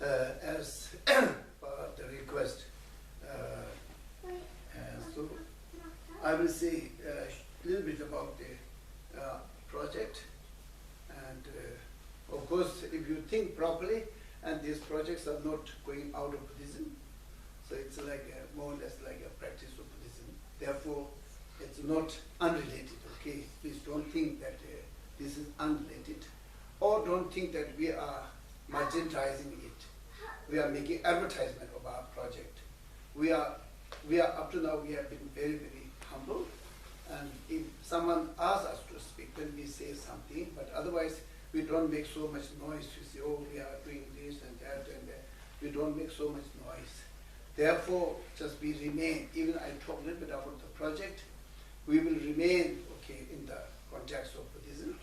As the request, so I will say a little bit about the project, and of course if you think properly, and these projects are not going out of Buddhism, so it's like more or less like a practice of Buddhism, therefore it's not unrelated, okay? Please don't think that this is unrelated, or don't think that we are marginalizing it. We are making advertisement of our project. We are up to now, we have been very, very humble, and if someone asks us to speak, then we say something, but otherwise we don't make so much noise to say, oh, we are doing this and that, and we don't make so much noise. Therefore, just we remain, even I talk a little bit about the project, we will remain, okay, in the context of Buddhism,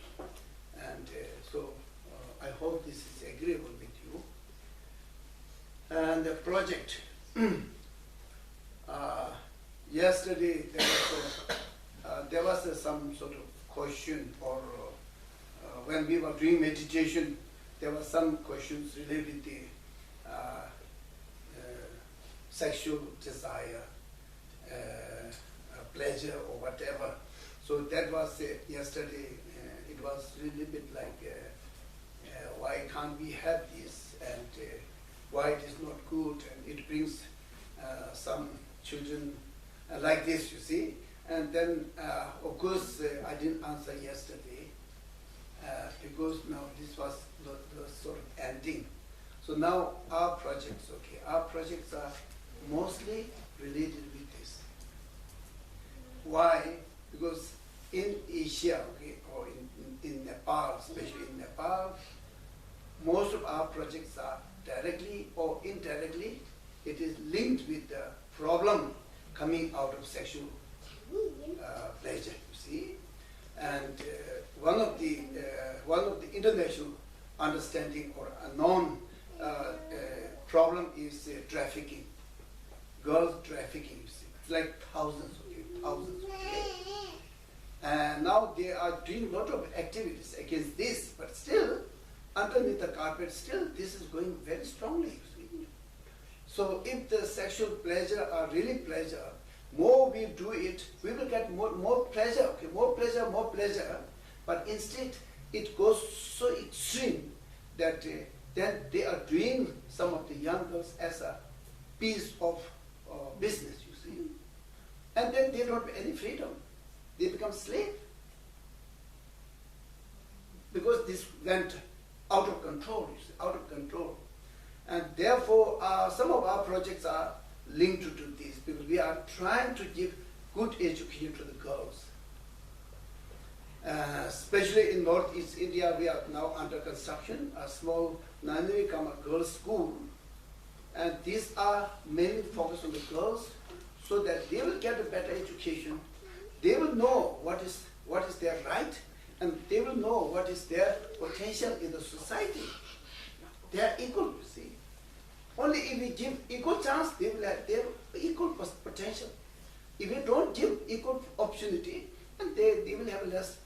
and so I hope this is agreeable with you. And the project, yesterday there was some sort of question, or when we were doing meditation, there were some questions related to sexual desire, pleasure or whatever. So that was yesterday. It was really a bit like, why can't we have this, and why it is not good, and it brings some children like this, you see. And then, of course, I didn't answer yesterday because now this was the sort of ending. So now our projects, our projects are mostly related with this. Why? Because in Asia, or in Nepal, especially in Nepal, most of our projects are directly or indirectly, it is linked with the problem coming out of sexual pleasure, you see. And one of the international understanding or a known problem is trafficking, girls trafficking, you see. It's like thousands. And now they are doing a lot of activities against this, but still, underneath the carpet, still this is going very strongly, you see. So if the sexual pleasure are really pleasure, more we do it, we will get more pleasure, more pleasure, but instead it goes so extreme that then they are doing some of the young girls as a piece of business, you see. And then they don't have any freedom. They become slave. Because this went out of control, you see, out of control. And therefore, some of our projects are linked to this, because we are trying to give good education to the girls. Especially in Northeast India, we are now under construction, a small Nanavicama girls' school. And these are mainly focused on the girls, so that they will get a better education. They will know what is their right, and they will know what is their potential in the society. They are equal, you see. Only if we give equal chance, they will have their equal potential. If we don't give equal opportunity, then they will have less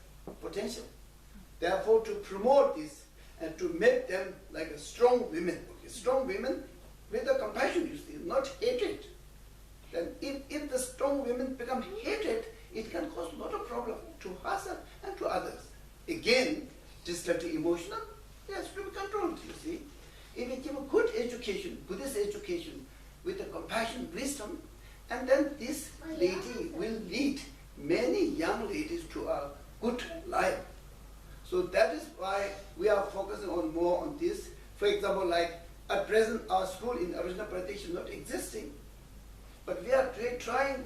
potential. Therefore, to promote this and to make them like a strong women, strong women with the compassion, you see, not hatred. Then if the strong women become hatred, it can cause a lot of problem to herself and to others. Again, destructive emotional, it has to be controlled, you see. If we give a good education, Buddhist education, with the compassion, wisdom, and then this lady will lead many young ladies to a good life. So that is why we are focusing on more on this. For example, like at present our school in Arjuna Pradesh is not existing, but we are trying,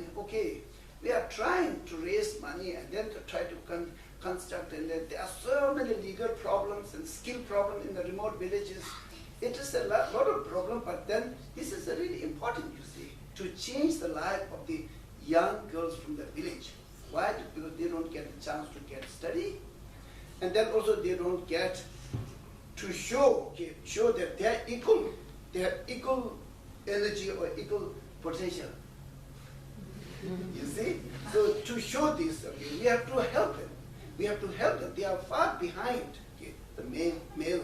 we are trying to raise money and then to try to construct, and then there are so many legal problems and skill problems in the remote villages. It is a lot of problem, but then this is really important, you see, to change the life of the young girls from the village. Why? Because they don't get the chance to get study, and then also they don't get to show that they are equal energy or equal potential. You see? So to show this, we have to help them. We have to help them. They are far behind the male.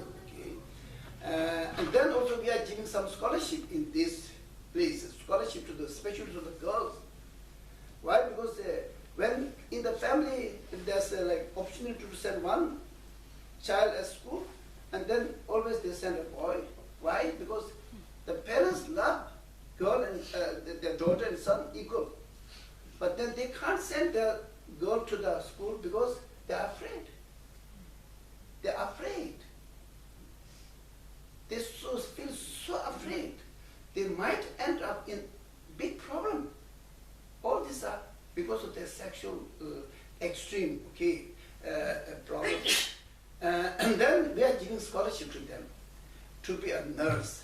And then also we are giving some scholarship in this place, scholarship to especially to the girls. Why? Because when in the family there's like opportunity to send one child at school, and then always they send a boy. Why? Because the parents love girl and their daughter and son equal. But then they can't send their girl to the school because they are afraid. They are afraid. They feel so afraid. They might end up in big problem. All these are because of their sexual extreme problem. And then we are giving scholarship to them to be a nurse.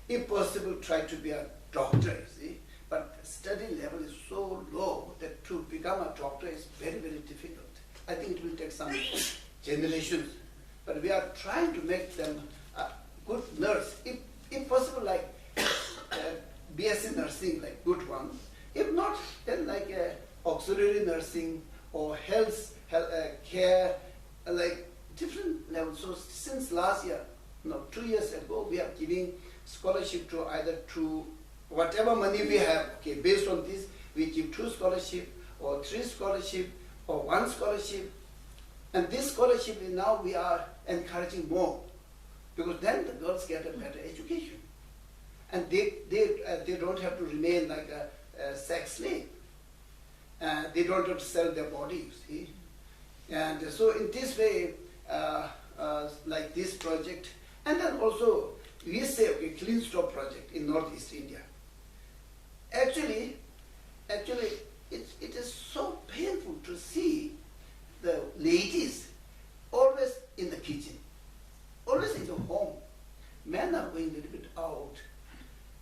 If possible, try to be a doctor, you see. But study level is so low that to become a doctor is very, very difficult. I think it will take some generations. But we are trying to make them a good nurse. If possible, like BSc nursing, like good one. If not, then like auxiliary nursing or health care, like different levels. So since last year, 2 years ago, we are giving scholarship to either to whatever money we have. Based on this, we give 2 scholarship or 3 scholarship, or 1 scholarship. And this scholarship now we are encouraging more, because then the girls get a better education. And they don't have to remain like a sex slave. They don't have to sell their body, you see. And so in this way, like this project, and then also we say, okay, Clean Stop project in Northeast India. Actually, it is so painful to see the ladies always in the kitchen, always in the home. Men are going a little bit out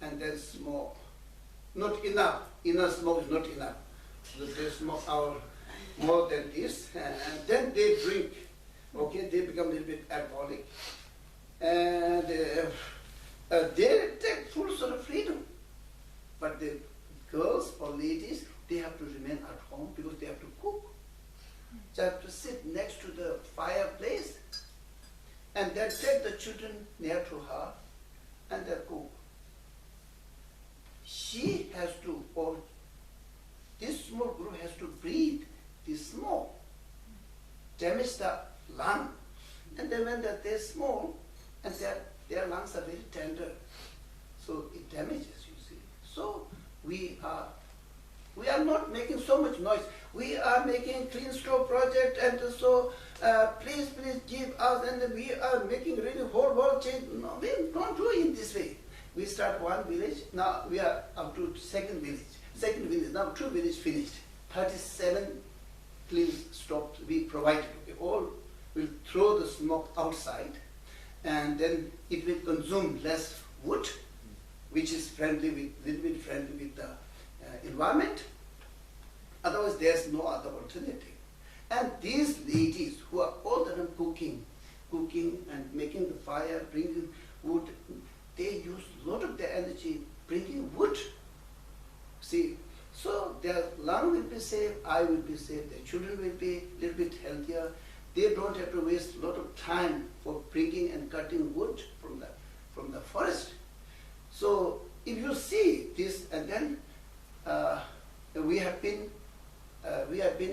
and then smoke. Not enough. Enough smoke is not enough. So they smoke out more than this, and then they drink. Okay, they become a little bit alcoholic, and they take full sort of freedom. But the girls or ladies, they have to remain at home because they have to cook. They have to sit next to the fireplace, and then take the children near to her, and they cook. She has to, or this small group has to breathe this smoke, damage the lung. And then when they're small, and their lungs are very tender, so it damages, you see. So we are not making so much noise. We are making Clean Straw project, and so please give us, and we are making really whole world change. No, we don't do it in this way. We start 1 village, now we are up to second village, now 2 villages finished. 37 clean stops we provided. We all will throw the smoke outside, and then it will consume less wood, which is little bit friendly with the environment. Otherwise, there's no other alternative. And these ladies who are all the time cooking and making the fire, bringing wood, they use a lot of their energy bringing wood. See, so their lung will be safe, eye will be safe, their children will be a little bit healthier. They don't have to waste a lot of time for bringing and cutting wood from the forest. So if you see this, and then we have been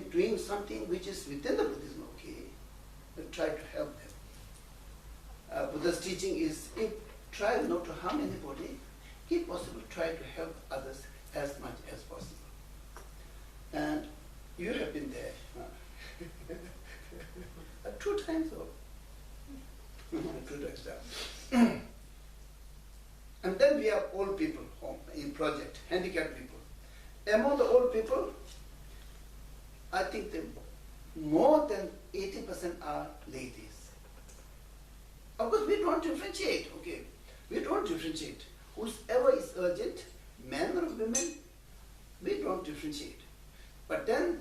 doing something which is within the Buddhism, okay? We try to help them. Buddha's teaching is, try not to harm anybody. If possible, try to help others as much as possible. And you have been there 2 times or 2 times. And then we have old people home in project, handicapped people. Among the old people, I think more than 80% are ladies. Of course, we don't differentiate, okay? We don't differentiate. Whoever is urgent, men or women, we don't differentiate. But then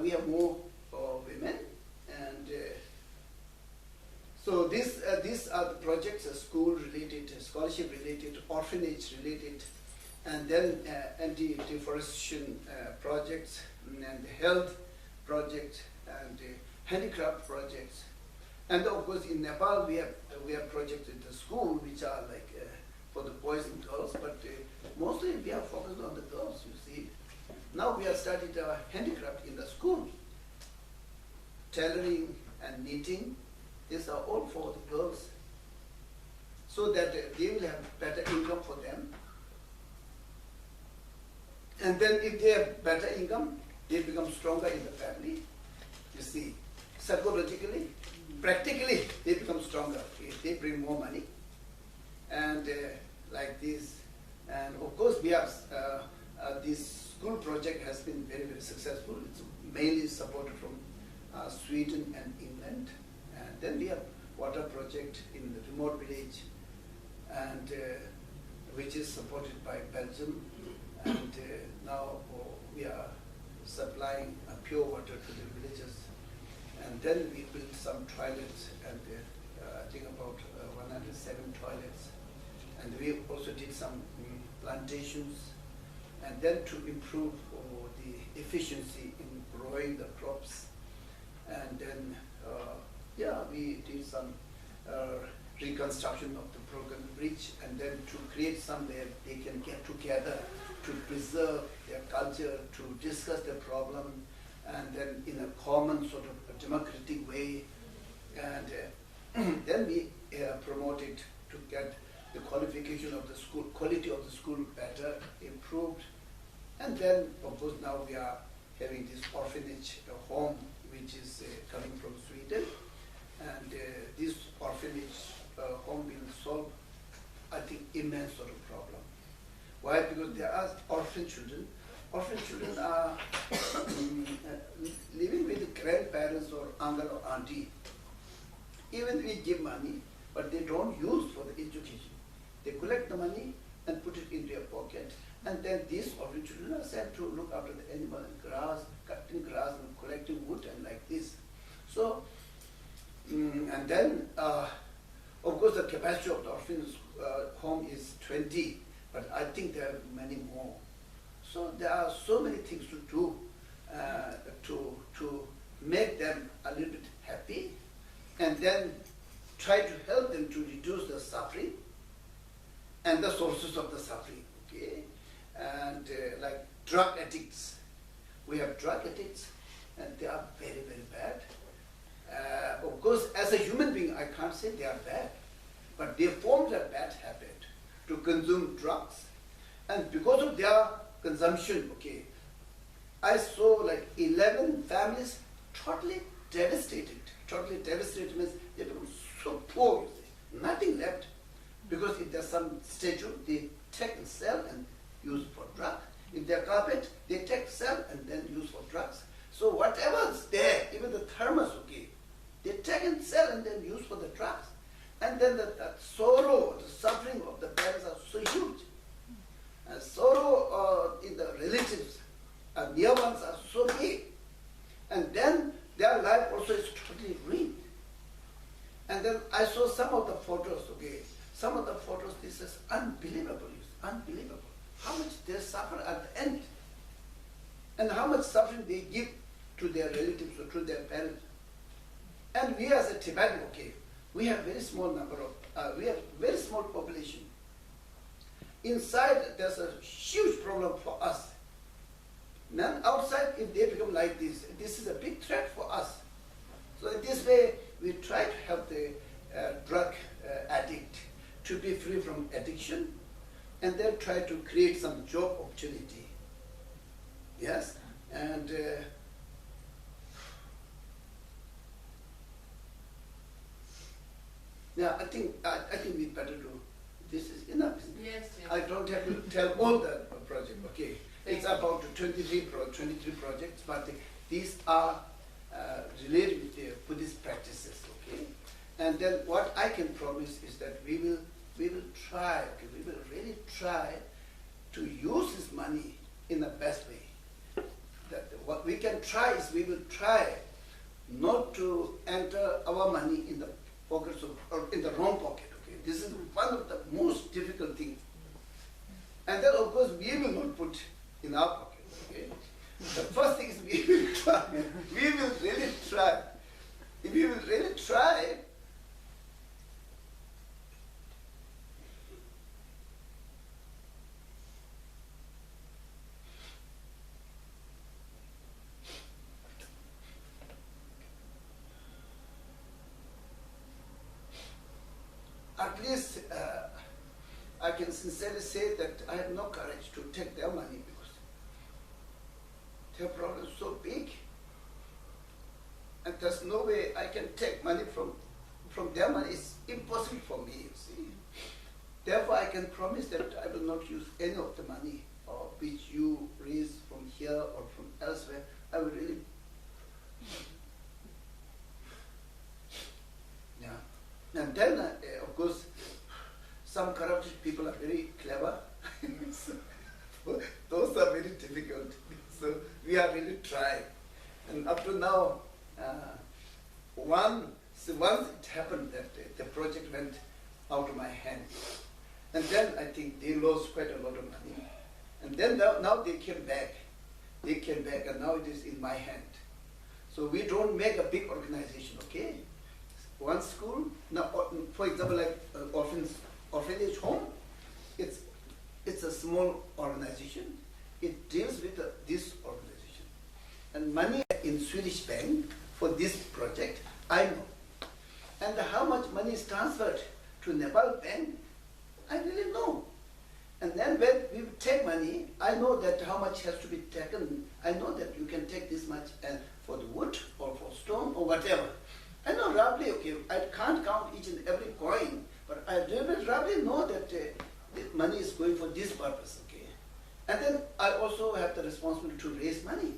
we have more women, and so these are the projects: school-related, scholarship-related, orphanage-related, and then anti-deforestation projects, and health projects, and handicraft projects. And of course, in Nepal, we have projects in the school which are like for the boys and girls, but mostly we are focused on the girls, you see. Now we have started handicraft in the schools. Tailoring and knitting, these are all for the girls, so that they will have better income for them. And then if they have better income, they become stronger in the family, you see. Psychologically, practically, they become stronger. They bring more money. And like this. And of course, we have this school project has been very, very successful. It's mainly supported from Sweden and England. And then we have water project in the remote village, and which is supported by Belgium. And now we are supplying pure water to the villages. And then we built some toilets, and I think about 107 toilets. And we also did some plantations, and then to improve the efficiency in growing the crops. And then, we did some reconstruction of the broken bridge, and then to create somewhere they can get together to preserve their culture, to discuss their problem, and then in a common sort of a democratic way. And then we promote it to get the qualification of the school, quality of the school better, improved. And then, of course, now we are having this orphanage home, which is coming from Sweden. And this orphanage home will solve, I think, immense sort of problem. Why? Because there are orphan children. Orphan children are living with the grandparents or uncle or auntie. Even we give money, but they don't use for the education. They collect the money and put it in their pocket, and then these orphan children are sent to look after the animal and grass, cutting grass and collecting wood and like this. So, and then, of course, the capacity of the orphan home is 20, but I think there are many more. So there are so many things to do to make them a little bit happy, and then try to help them to reduce the suffering and the sources of the suffering. Okay, and like drug addicts, we have drug addicts, and they are very, very bad. Of course, as a human being, I can't say they are bad, but they formed a bad habit to consume drugs, and because of their consumption, okay, I saw like 11 families totally devastated. Totally devastated means they become so poor, you see, nothing left. Because if there's some statue, they take and sell and use for drugs. If they're carpet, they take, sell, and then use for drugs. So whatever's there, even the thermos, okay, they take and sell and then use for the drugs. And then that sorrow, the suffering of the parents are so huge. And sorrow in the relatives, near ones are so big. And then their life also is totally ruined. And then I saw some of the photos, okay. Some of the photos, this is unbelievable, unbelievable. How much they suffer at the end. And how much suffering they give to their relatives or to their parents. And we as a Tibetan, okay, we have very small number of, we have very small population. Inside, there's a huge problem for us. Then outside, if they become like this is a big threat for us. So in this way, we try to help the drug addict to be free from addiction, and then try to create some job opportunity. Yes, and yeah, I think we better do. This is enough. Yes, yes. I don't have to tell all the project. Okay, it's about 23 projects, but these are related with the Buddhist practices. Okay, and then what I can promise is that we will try. Okay, we will really try to use this money in the best way. That what we can try is we will try not to enter our money in the pockets of, or in the wrong pocket. Okay, this is one of the most difficult things. And then of course we will not put in our pocket. Okay, the first thing is we will try. We will really try. If we will really try, at least I can sincerely say that I have no courage to take their money because their problem is so big, and there's no way I can take money from their money. It's impossible for me, you see. Therefore, I can promise that I will not use any of the money which you raise from here or from elsewhere. I will really, yeah. And then, of course, some corrupted people are very clever. So, those are very difficult. So we are really trying. And up to now, once it happened that the project went out of my hands. And then I think they lost quite a lot of money. And then now they came back. They came back, and now it is in my hand. So we don't make a big organization, okay? One school, now, for example, like orphanage home, it's it's a small organization. It deals with this organization. And money in Swedish bank for this project, I know. And how much money is transferred to Nepal bank, I really know. And then when we take money, I know that how much has to be taken. I know that you can take this much for the wood or for stone or whatever. I know roughly, okay, I can't count each and every coin, but I really roughly know that the money is going for this purpose, okay. And then I also have the responsibility to raise money.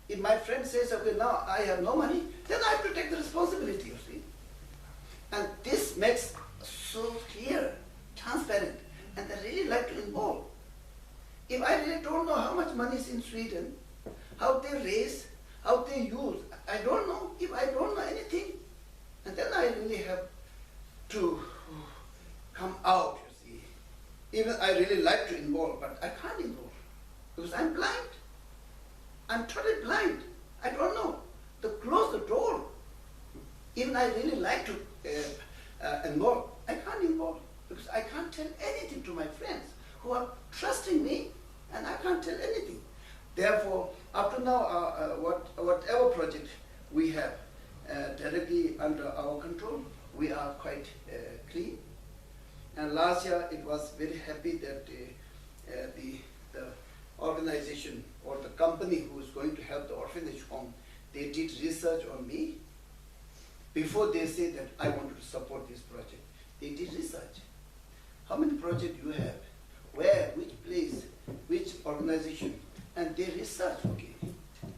If my friend says, okay, now I have no money, then I have to take the responsibility, you see. And this makes so clear, transparent, and I really like to involve. If I really don't know how much money is in Sweden, how they raise, how they use, I don't know. If I don't know anything, and then I really have to come out, you see. Even I really like to involve, but I can't involve because I'm blind. I'm totally blind. I don't know. To close the door. Even I really like to involve, I can't involve because I can't tell anything to my friends who are trusting me, and I can't tell anything. Therefore, up to now, whatever project we have directly under our control, we are quite clean. And last year, it was very happy that the organization or the company who is going to help the orphanage home, they did research on me. Before they say that I wanted to support this project, they did research. How many projects you have? Where? Which place? Which organization? And they research, okay,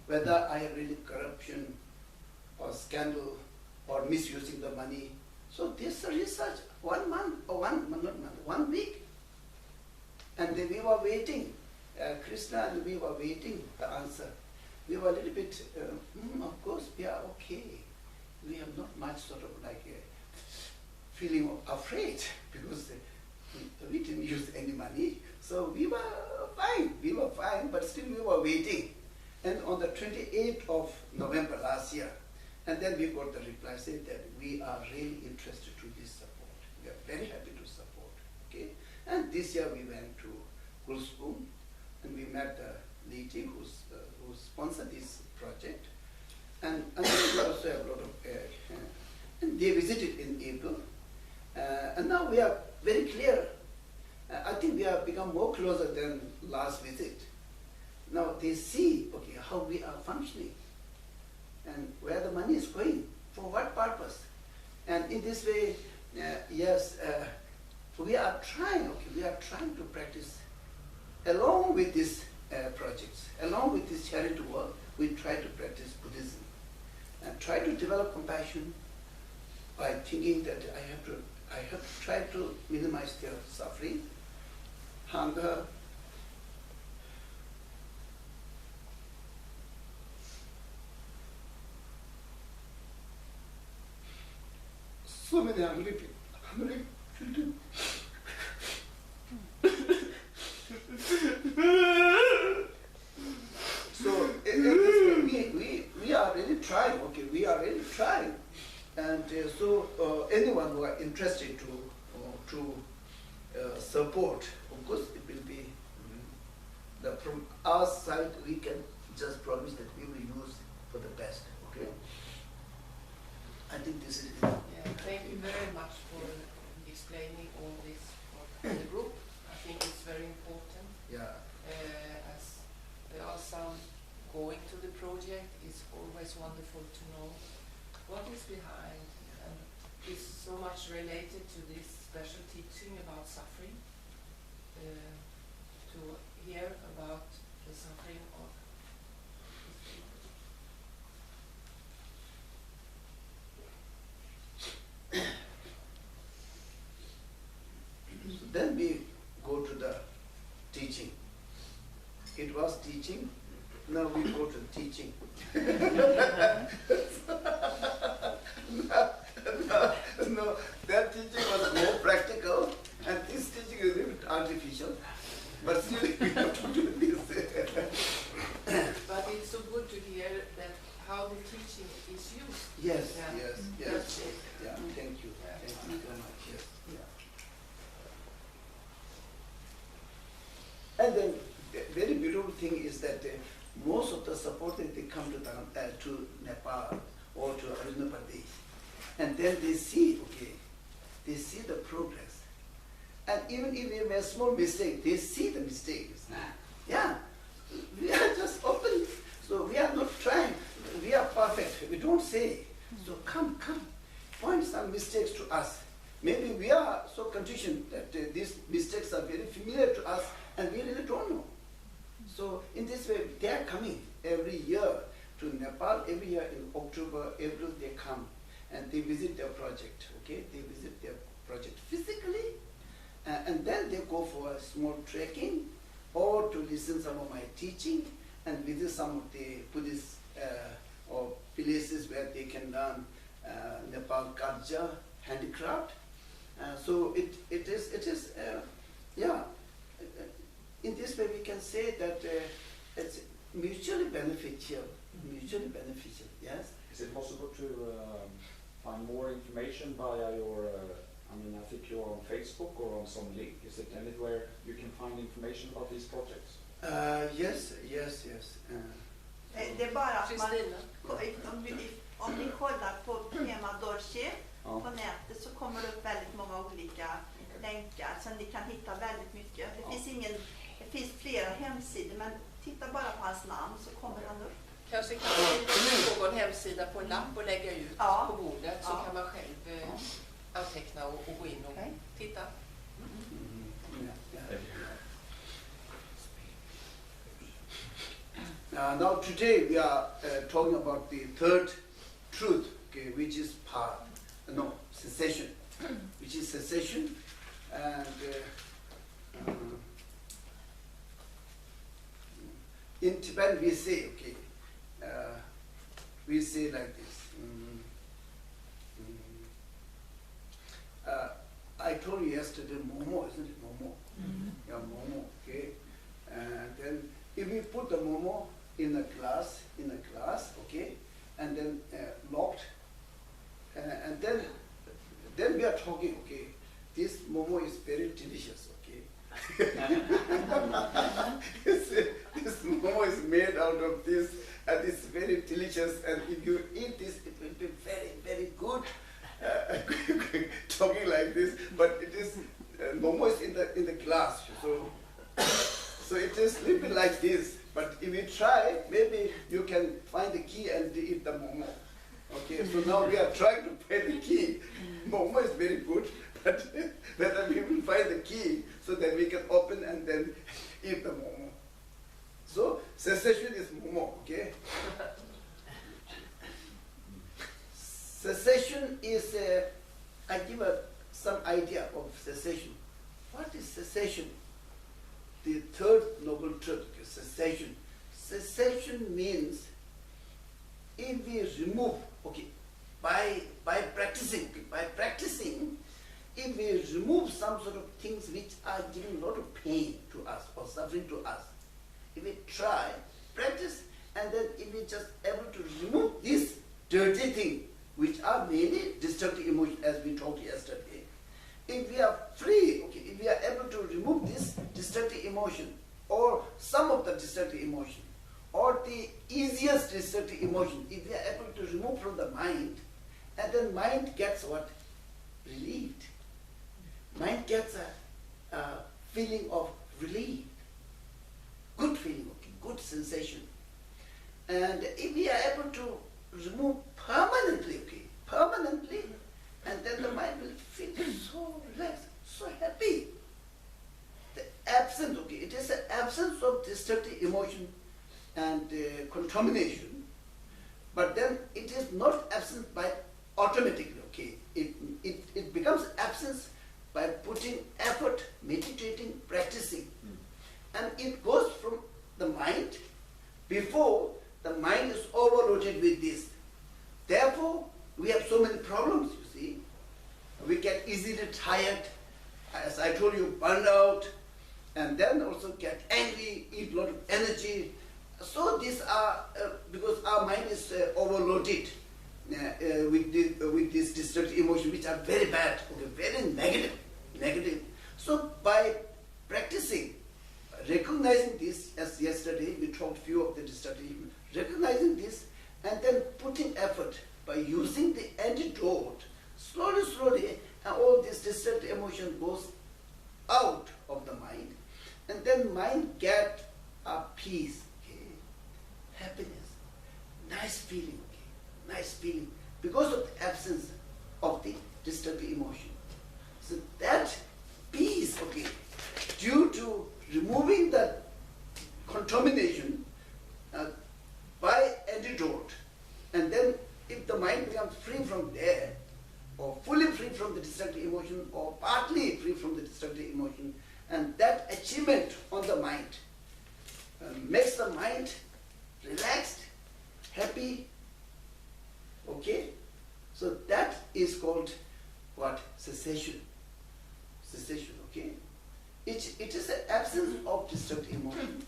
whether I have really corruption or scandal or misusing the money. So this research, 1 month or not month, 1 week. And then we were waiting, Krishna and we were waiting the answer. We were a little bit, of course we are okay. We have not much sort of like a feeling of afraid because we didn't use any money. So we were fine, but still we were waiting. And on the 28th of November last year, and then we got the reply saying that we are really interested to this support. We are very happy to support, okay? And this year we went to Gulspoon and we met Liti who sponsored this project. And we also have a lot of, and they visited in April. And now we are very clear. I think we have become more closer than last visit. Now they see, okay, how we are functioning and where the money is going, for what purpose. And in this way, yes, we are trying, okay, we are trying to practice along with these projects, along with this charity work, we try to practice Buddhism and try to develop compassion by thinking that I have to try to minimize their suffering, hunger, so many hungry children. So we are really trying, okay, we are really trying. And so anyone who are interested to support, of course it will be, from our side we can just promise that we will use for the best, okay? I think this is it. Yeah, thank you very much for explaining all this for the group. I think it's very important. Yeah. As there are some going to the project, it's always wonderful to know what is behind, and it's so much related to this special teaching about suffering, to hear about the suffering of So then we go to the teaching. It was teaching, now we go to teaching. No, that teaching was more practical, and this teaching is a little bit artificial, but still we have to do this. But it's so good to hear that how the teaching is used. Yes, Yeah. yes. That's it. Yeah, thank you. Yeah. Thank you so much. Yes. Yeah. then the very beautiful thing is that most of the supporters, they come to Nepal or to Arunachal Pradesh, and then they see, okay, they see the progress. And even if we make a small mistake, they see the mistakes. Yeah, we are just open, so we are not trying, we are perfect, we don't say. So come, point some mistakes to us. Maybe we are so conditioned that these mistakes are very familiar to us and we really don't know. So in this way, they are coming every year to Nepal. Every year in October, April, they come and they visit their project. Okay, they visit their project physically, and then they go for a small trekking or to listen some of my teaching and visit some of the Buddhist or places where they can learn Nepal culture, handicraft. So it is yeah. In this way, we can say that it's mutually beneficial. Mutually beneficial. Yes. Is it possible to find more information via your? I mean, I think you're on Facebook or on some link. Is it anywhere you can find information about these projects? Yes. Det är bara att man, Kristina. om ni kollar på Pema Dorje på nätet så kommer det upp väldigt många olika länkar så ni kan hitta väldigt mycket. Det finns flera hemsidor men titta bara på hans namn så kommer han upp. Kanske kan man skriva någon hemsida på en lapp och lägga ut på bordet så kan man själv anteckna och gå in och titta. Now today we are talking about the third truth, okay, which is cessation, which is cessation, and in Tibetan we say, okay, we say like this. I told you yesterday, momo, isn't it? Momo. Yeah, momo. Okay, and then if we put the momo in a glass, okay, and then locked, and then we are talking, okay, this momo is very delicious, okay. This momo is made out of this, and it's very delicious, and if you eat this, it will be very, very good. Talking like this, but it is momo is in the glass, so it is a little bit like this. But if you try, maybe you can find the key and eat the momo. Okay, so now we are trying to find the key. Momo is very good, but whether we will find the key so that we can open and then eat the momo. So cessation is momo, okay? Cessation is, I give some idea of cessation. What is cessation? The third noble truth, cessation. Cessation means if we remove, okay, by practicing, if we remove some sort of things which are giving a lot of pain to us or suffering to us, if we try, practice, and then if we just able to remove this dirty thing, which are mainly destructive emotions, as we talked yesterday. If we are free, okay, if we are able to remove this destructive emotion, or some of the destructive emotion, or the easiest destructive emotion, if we are able to remove from the mind, and then mind gets what? Relieved. Mind gets a feeling of relief. Good feeling, okay, good sensation. And if we are able to remove permanently, and then the mind will feel so relaxed, so happy. The absence, okay, it is an absence of destructive emotion and contamination, but then it is not absent by automatically, okay. It becomes absence by putting effort, meditating, practicing. And it goes from the mind before the mind is overloaded with this. Therefore, we have so many problems, you see. We get easily tired, as I told you, burned out, and then also get angry, eat a lot of energy. So these are, because our mind is overloaded with this destructive emotion, which are very bad, okay, very negative. So by practicing, recognizing this, as yesterday we talked few of the destructive, recognizing this and then putting effort by using the antidote, slowly, and all this destructive emotion goes out of the mind, and then mind get a peace, okay, happiness, nice feeling, okay, nice feeling, because of the absence of the destructive emotion. So that peace, okay, due to removing the contamination by antidote, and then if the mind becomes free from there, or fully free from the destructive emotion, or partly free from the destructive emotion, and that achievement on the mind makes the mind relaxed, happy, okay? So that is called what? Cessation. Cessation, okay? It is an absence of destructive emotion.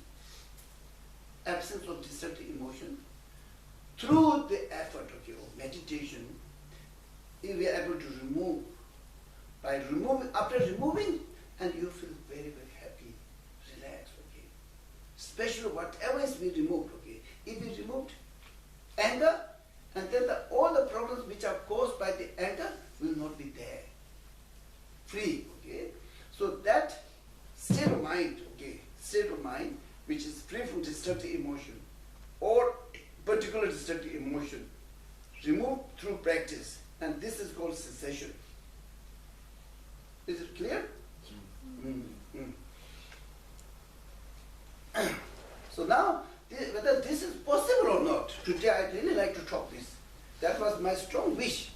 Absence of destructive emotion. Through the effort, okay, of meditation, if we are able to remove, by removing, after removing, and you feel very, very happy, relaxed, okay. Especially whatever is we removed, okay. If we removed anger, and then all the problems which are caused by the anger will not be there. Free, okay. So that state of mind, okay, state of mind which is free from destructive emotion or particular destructive emotion, removed through practice, and this is called cessation. Is it clear? So now, whether this is possible or not, today I'd really like to talk this. That was my strong wish.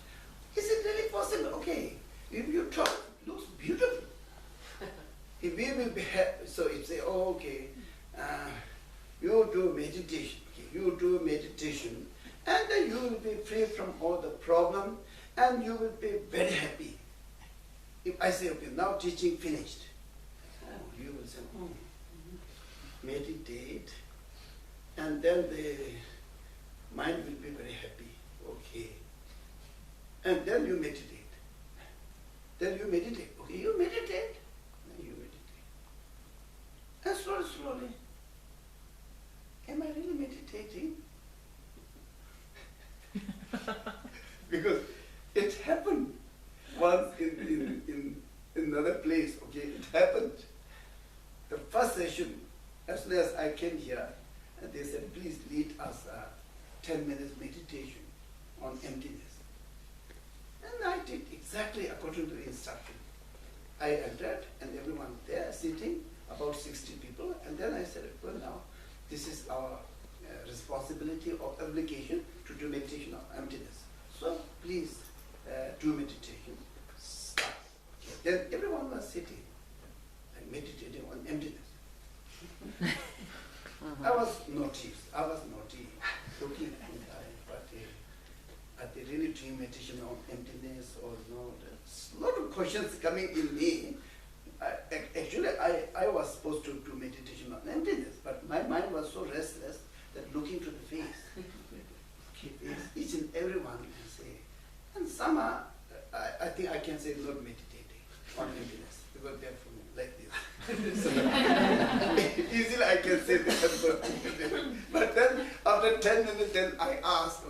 Is it really possible? Okay, if you talk, it looks beautiful. If we will be happy, so if say, oh, okay, you do meditation, okay, you do meditation, and then you will be free from all the problem, and you will be very happy. If I say, okay, now teaching finished, you will say, meditate, and then the mind will be very happy, okay. And then you meditate. Then you meditate, okay, you meditate, and you meditate. And slowly, am I really meditating? Because it happened once in another place, okay, it happened. The first session, as soon as I came here, and they said, please lead us 10 minutes meditation on emptiness. And I did exactly according to the instruction. I entered, and everyone there sitting, about 60 people, and then I said, well, now, this is our responsibility or obligation to do meditation on emptiness. So please do meditation. Start. Okay. Then everyone was sitting and meditating on emptiness. I was naughty, looking but are they really doing meditation on emptiness or not? There's a lot of questions coming in me. Actually, I was supposed to do meditation on emptiness, but my mind was so restless that looking to the face, each and everyone can say, and some are, I think I can say not meditating on emptiness, because they're from like this. So, easily I can say that. But then after 10 minutes, then I asked,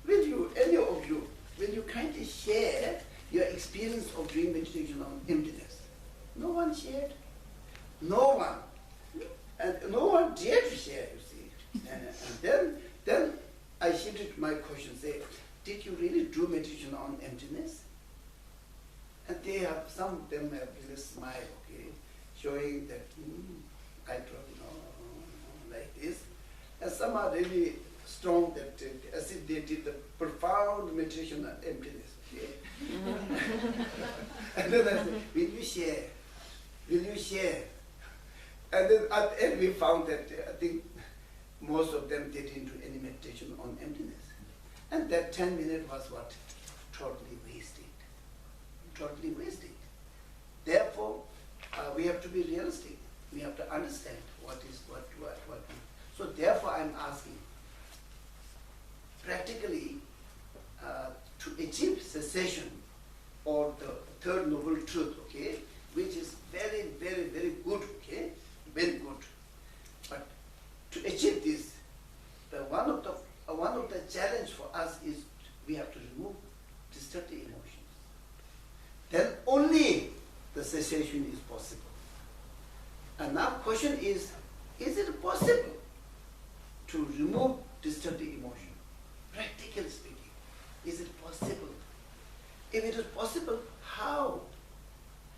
will you, any of you, will you kindly share your experience of doing meditation on emptiness? No one shared. No one. And no one dared to share, you see. And then I shifted my question, say, did you really do meditation on emptiness? And they have, some of them have a smile, okay, showing that, I don't know, like this. And some are really strong, that as if they did the profound meditation on emptiness, okay. And then I said, will you share? Will you share? And then at the end we found that I think most of them didn't do any meditation on emptiness. And that 10 minutes was what? Totally wasted. Totally wasted. Therefore, we have to be realistic. We have to understand what is what. So therefore I'm asking, practically, to achieve cessation or the third noble truth, okay, which is very very, very, very good, okay? Very good. But to achieve this, one of the challenge for us is we have to remove destructive emotions. Then only the cessation is possible. And now question is it possible to remove destructive emotion? Practically speaking, is it possible? If it is possible, how?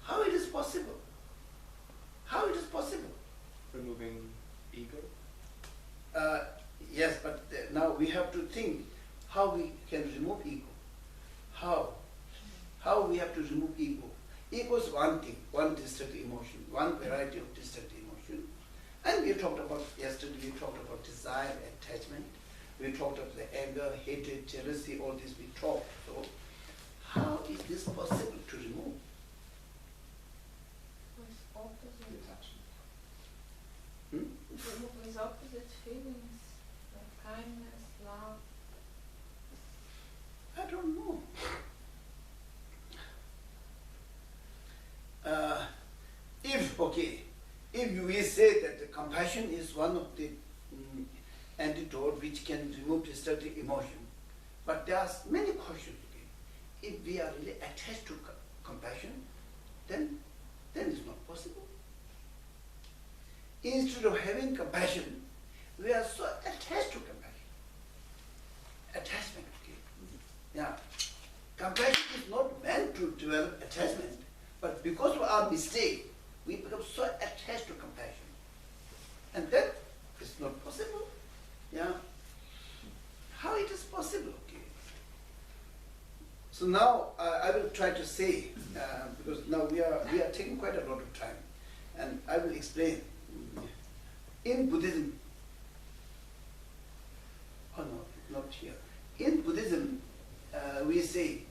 How it is possible? How it is possible? Removing ego? Yes, but now we have to think how we can remove ego. How? How we have to remove ego? Ego is one thing, one destructive emotion, one variety of destructive emotion. And we talked about, yesterday we talked about desire, attachment. We talked about the anger, hatred, jealousy, all this we talked. So how is this possible to remove? With opposite, Hmm? with opposite feelings, like kindness, love. I don't know. If you will say that the compassion is one of the antidote which can remove destructive emotion, but there are many questions. Okay? If we are really attached to compassion, then it's not possible. Instead of having compassion, we are so attached to compassion. Attachment, okay? Yeah. Compassion is not meant to develop attachment, but because of our mistake, we become so attached to compassion. And that is not possible. Yeah. How it is possible, okay? So now I will try to say, because now we are taking quite a lot of time, and I will explain. In Buddhism, oh no, not here. In Buddhism, we say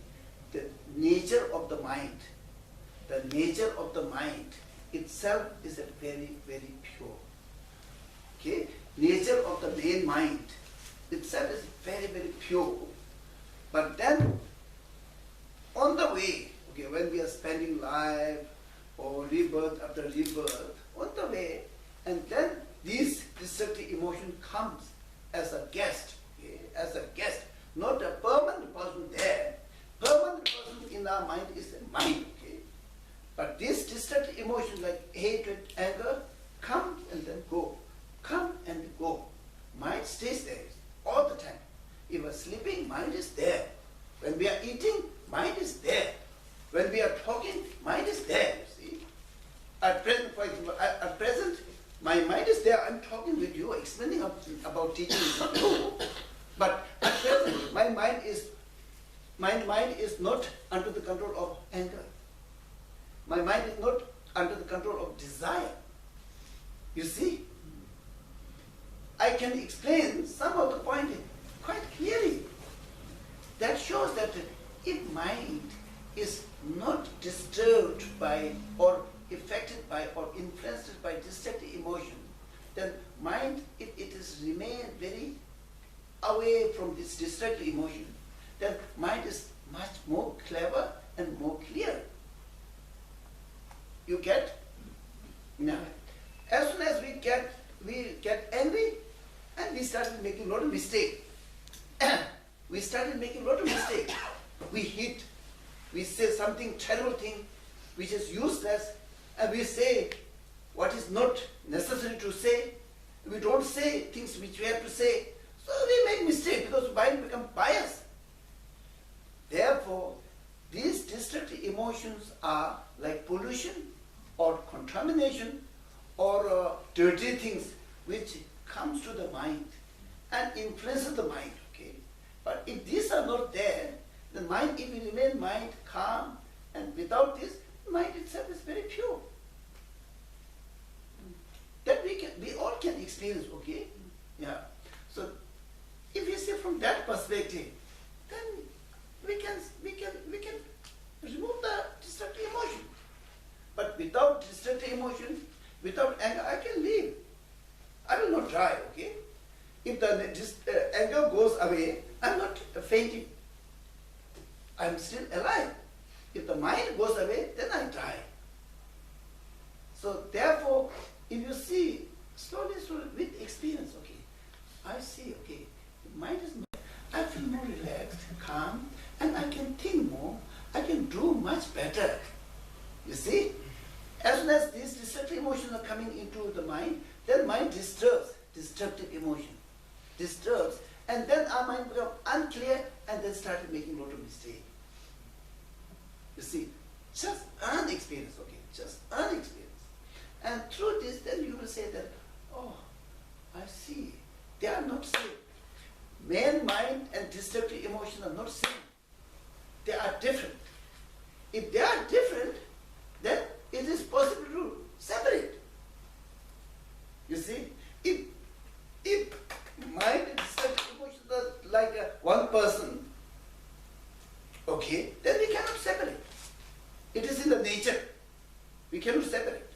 the nature of the mind itself is a very, very pure. Okay? Nature of the main mind itself is very, very pure. But then, on the way, okay, when we are spending life or rebirth after rebirth, on the way, and then this destructive emotion comes as a guest, okay, as a guest, not a permanent person there. Permanent person in our mind is the mind, okay? But this destructive emotion like hatred, anger, come and then go. Come and go. Mind stays there all the time. If we are sleeping, mind is there. When we are eating, mind is there. When we are talking, mind is there, you see. At present, for example, at present, my mind is there. I'm talking with you, explaining about teaching you. But at present, my mind is not under the control of anger. My mind is not under the control of desire. You see? I can explain some of the points quite clearly. That shows that if mind is not disturbed by or affected by or influenced by destructive emotion, then mind, it is remain very away from this destructive emotion, then mind is much more clever and more clear. You get? Now, as soon as we get angry, and we started making a lot of mistakes. We started making a lot of mistakes. We hit, we say something terrible thing, which is useless, and we say what is not necessary to say. We don't say things which we have to say. So we make mistakes because mind becomes biased. Therefore, these destructive emotions are like pollution or contamination or dirty things which comes to the mind and influences the mind. Okay? But if these are not there, the mind, if we remain mind calm and without this, mind itself is very pure. That we all can experience, okay? Yeah. So if we see from that perspective, then we can remove the destructive emotion. But without destructive emotion, without anger, I can live. I will not die, okay? If the anger goes away, I'm not fainting. I'm still alive. If the mind goes away, then I die. So therefore, if you see slowly, with experience, okay, I see, okay, mind is not, I feel more relaxed, calm, and I can think more, I can do much better. You see? As soon as these destructive emotions are coming into the mind, then mind disturbs, destructive emotion, disturbs, and then our mind becomes unclear and then started making a lot of mistakes. You see? Just earn experience, okay? Just earn experience. And through this, then you will say that, oh, I see. They are not same. Main mind and destructive emotion are not same. They are different. If they are different, then it is possible to separate. You see? If mind and destructive emotions are like one person, okay, then we cannot separate. It is in the nature. We cannot separate.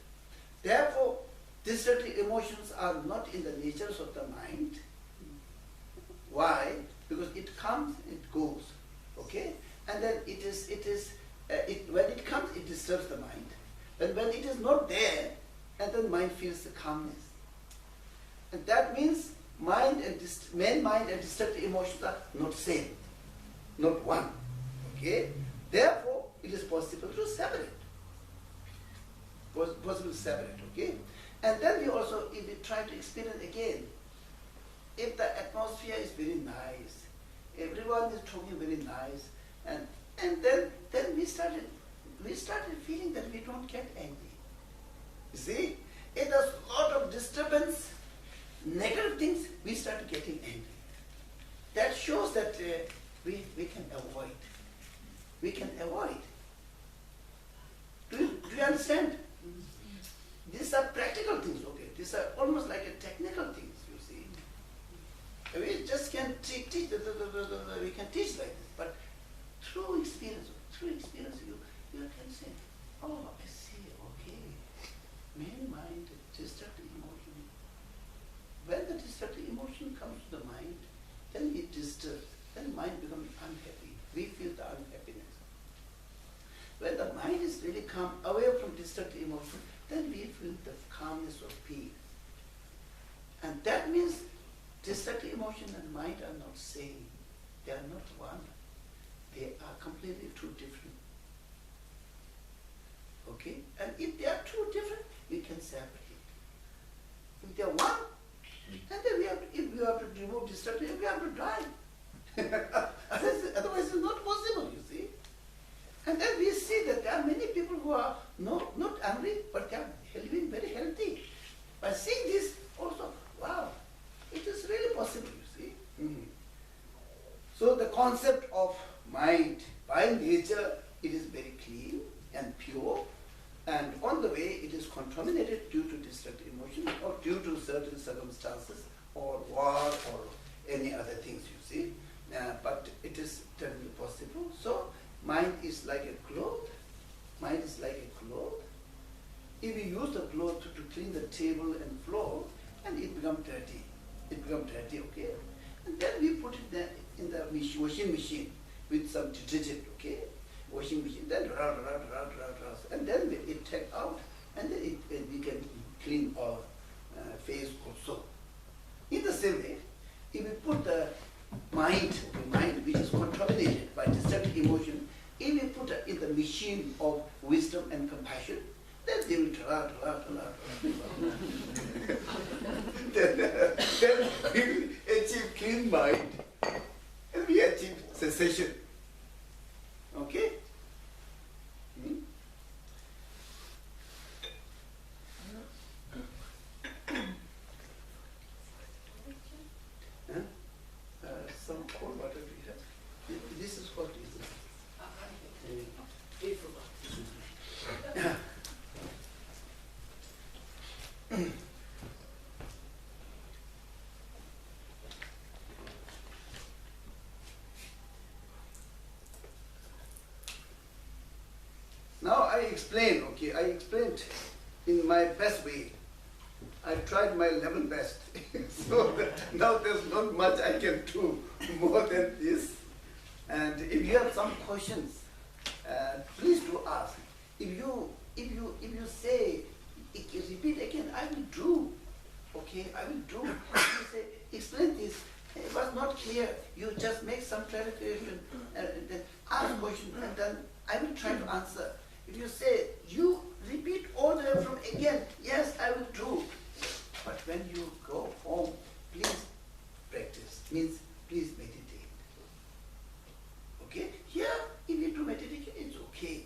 Therefore, destructive emotions are not in the natures of the mind. Why? Because it comes, it goes. Okay? And then when it comes, it disturbs the mind. And when it is not there, and then mind feels the calmness. And that means main mind and destructive emotions are not same, not one. Okay? Therefore, it is possible to separate. Possible to separate, okay? And then we also, if we try to experience again, if the atmosphere is very nice, everyone is talking very nice, and then we started feeling that we don't get angry. You see? If there's a lot of disturbance, negative things, we start getting angry. That shows that we can avoid. We can avoid. Do you understand? These are practical things, okay? These are almost like a technical things, you see. We just can't teach, we can teach like this, but through experience you can say, oh, I see, okay. Main mind, destructive emotion. When the destructive emotion comes to the mind, then it disturbs, then mind becomes unhappy. We feel the unhappiness. When the mind is really calm, away from destructive emotion, then we feel the calmness of peace. And that means destructive emotion and mind are not same. They are not one. They are completely two different. Okay? And if they are two different, we can separate. If they are one, and then if we have to remove destructive, we have to die. Otherwise it's not possible, you see. And then we see that there are many people who are not angry, but they are living very healthy. By seeing this also, wow, it is really possible, you see. Mm-hmm. So the concept of mind, by nature, it is very clean and pure, and on the way it is contaminated due to destructive emotion or due to certain circumstances or war or any other things, you see. But it is definitely possible. So mind is like a cloth. Mind is like a cloth. If we use the cloth to clean the table and floor, and it becomes dirty. It becomes dirty, okay? And then we put it there in the washing machine with some detergent, okay? Washing machine, then and then it take out, and then we can clean our face also. In the same way, if we put the mind which is contaminated by destructive emotion, if we put it in the machine of wisdom and compassion, then they will then we will achieve clean mind and we achieve cessation. Okay? Hmm? Some cold water we have. This is what is it? Now I explain, okay, I explained in my best way. I tried my level best. So now there's not much I can do more than this. And if you have some questions, please do ask. If you say repeat again, I will do. Okay, I will do. You say, explain this. It was not clear. You just make some clarification and then ask question and then I will try to answer. If you say, you repeat all the way from again, yes, I will do. But when you go home, please practice. Means please meditate. Okay? Here, if you do meditation, it's okay.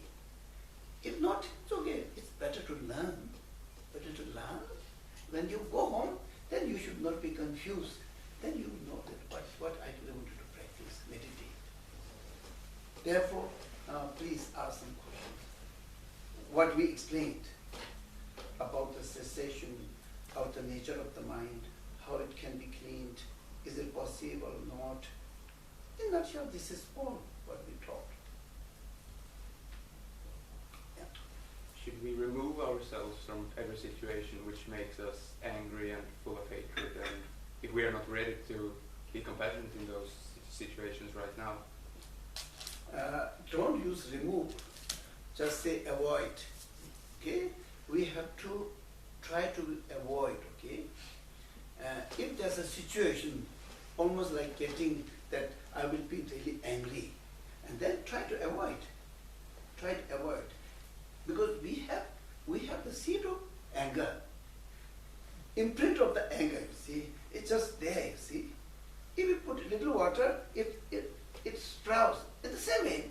If not, it's okay. It's better to learn. Better to learn. When you go home, then you should not be confused. Then you know that what I really wanted to practice, meditate. Therefore, please ask some questions. What we explained about the cessation, about the nature of the mind, how it can be cleaned, is it possible or not? In a nutshell, this is all what we taught. Yeah. Should we remove ourselves from every situation which makes us angry and full of hatred, and if we are not ready to be compassionate in those situations right now? Don't use remove, just say avoid. Okay? We have to try to avoid, okay? If there's a situation, almost like getting that I will be really angry, and then try to avoid. Try to avoid. Because we have the seed of anger. Imprint of the anger, you see, it's just there, you see. If you put a little water, it sprouts. In the same way,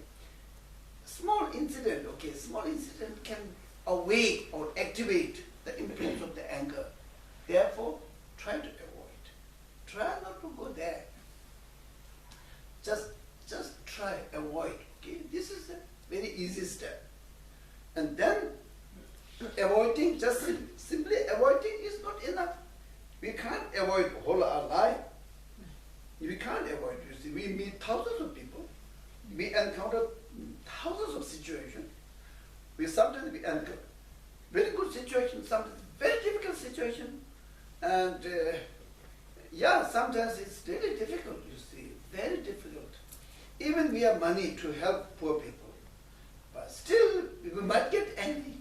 small incident, okay, small incident can awake or activate the imprints of the anger. Therefore, try to avoid. Try not to go there. Just try, avoid, okay? This is a very easy step. And then, avoiding, just simply avoiding is not enough. We can't avoid whole our life. We can't avoid, you see. We meet thousands of people. We encounter thousands of situations. Sometimes we encounter very good situations, sometimes very difficult situations. And sometimes it's really difficult, you see, very difficult. Even we have money to help poor people. But still, we might get angry.